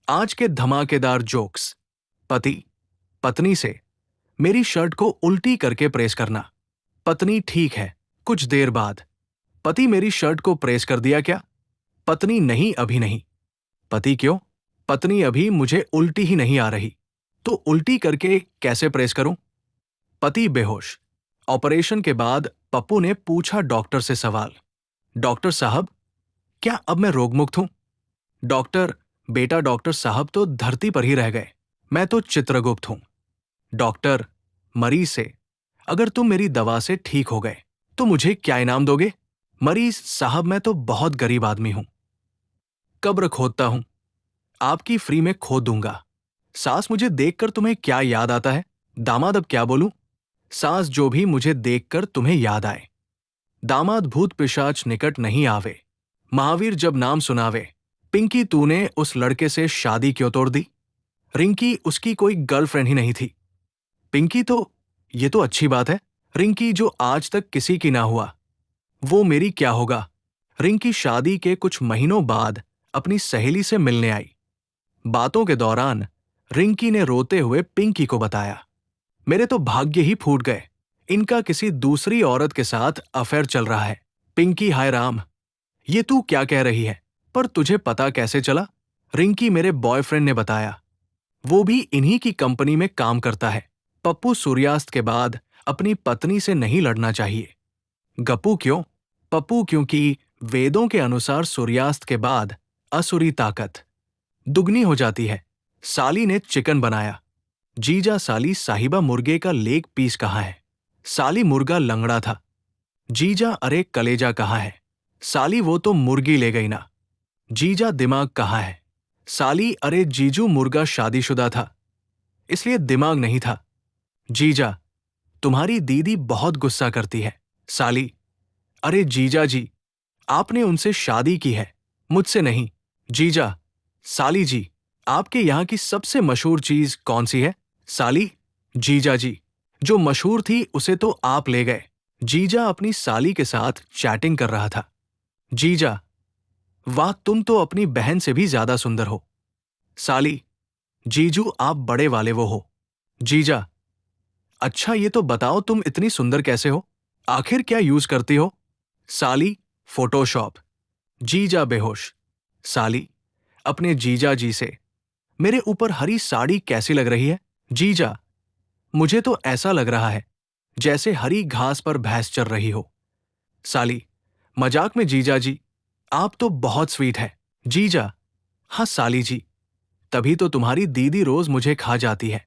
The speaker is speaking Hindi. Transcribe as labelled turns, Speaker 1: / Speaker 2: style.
Speaker 1: आज के धमाकेदार जोक्स। पति पत्नी से, मेरी शर्ट को उल्टी करके प्रेस करना। पत्नी, ठीक है। कुछ देर बाद, पति, मेरी शर्ट को प्रेस कर दिया क्या? पत्नी, नहीं, अभी नहीं। पति, क्यों? पत्नी, अभी मुझे उल्टी ही नहीं आ रही। तो उल्टी करके कैसे प्रेस करूं? पति बेहोश। ऑपरेशन के बाद पप्पू ने पूछा डॉक्टर से सवाल। डॉक्टर साहब, क्या अब मैं रोगमुक्त हूं? डॉक्टर, बेटा डॉक्टर साहब तो धरती पर ही रह गए, मैं तो चित्रगुप्त हूं। डॉक्टर मरीज से, अगर तुम मेरी दवा से ठीक हो गए तो मुझे क्या इनाम दोगे? मरीज, साहब मैं तो बहुत गरीब आदमी हूं। कब्र खोदता हूं, आपकी फ्री में खोद दूंगा। सास, मुझे देखकर तुम्हें क्या याद आता है? दामाद, अब क्या बोलूं? सास, जो भी मुझे देखकर तुम्हें याद आए। दामाद, भूत पिशाच निकट नहीं आवे। महावीर जब नाम सुनावे। पिंकी, तूने उस लड़के से शादी क्यों तोड़ दी? रिंकी, उसकी कोई गर्लफ्रेंड ही नहीं थी। पिंकी, तो ये तो अच्छी बात है। रिंकी, जो आज तक किसी की ना हुआ, वो मेरी क्या होगा? रिंकी शादी के कुछ महीनों बाद अपनी सहेली से मिलने आई। बातों के दौरान रिंकी ने रोते हुए पिंकी को बताया, मेरे तो भाग्य ही फूट गए, इनका किसी दूसरी औरत के साथ अफेयर चल रहा है। पिंकी, हाय राम, ये तू क्या कह रही है? पर तुझे पता कैसे चला? रिंकी, मेरे बॉयफ्रेंड ने बताया, वो भी इन्हीं की कंपनी में काम करता है। पप्पू, सूर्यास्त के बाद अपनी पत्नी से नहीं लड़ना चाहिए। गप्पू, क्यों? पप्पू, क्योंकि वेदों के अनुसार सूर्यास्त के बाद असुरी ताकत दुगनी हो जाती है। साली ने चिकन बनाया। जीजा, साली, साहिबा मुर्गे का लेग पीस कहाँ है? साली, मुर्गा लंगड़ा था। जीजा, अरे कलेजा कहाँ है? साली, वो तो मुर्गी ले गई ना। जीजा, दिमाग कहाँ है? साली, अरे जीजू, मुर्गा शादीशुदा था, इसलिए दिमाग नहीं था। जीजा, तुम्हारी दीदी बहुत गुस्सा करती है। साली, अरे जीजा जी, आपने उनसे शादी की है, मुझसे नहीं। जीजा, साली जी, आपके यहाँ की सबसे मशहूर चीज कौन सी है? साली, जीजा जी, जो मशहूर थी उसे तो आप ले गए। जीजा अपनी साली के साथ चैटिंग कर रहा था। जीजा, वाह, तुम तो अपनी बहन से भी ज्यादा सुंदर हो। साली, जीजू, आप बड़े वाले वो हो। जीजा, अच्छा ये तो बताओ तुम इतनी सुंदर कैसे हो? आखिर क्या यूज करती हो? साली, फोटोशॉप। जीजा बेहोश। साली, अपने जीजा जी से, मेरे ऊपर हरी साड़ी कैसी लग रही है? जीजा, मुझे तो ऐसा लग रहा है जैसे हरी घास पर भैंस चर रही हो। साली, मजाक में जीजा जी, आप तो बहुत स्वीट है। जीजा, हाँ साली जी, तभी तो तुम्हारी दीदी रोज मुझे खा जाती है।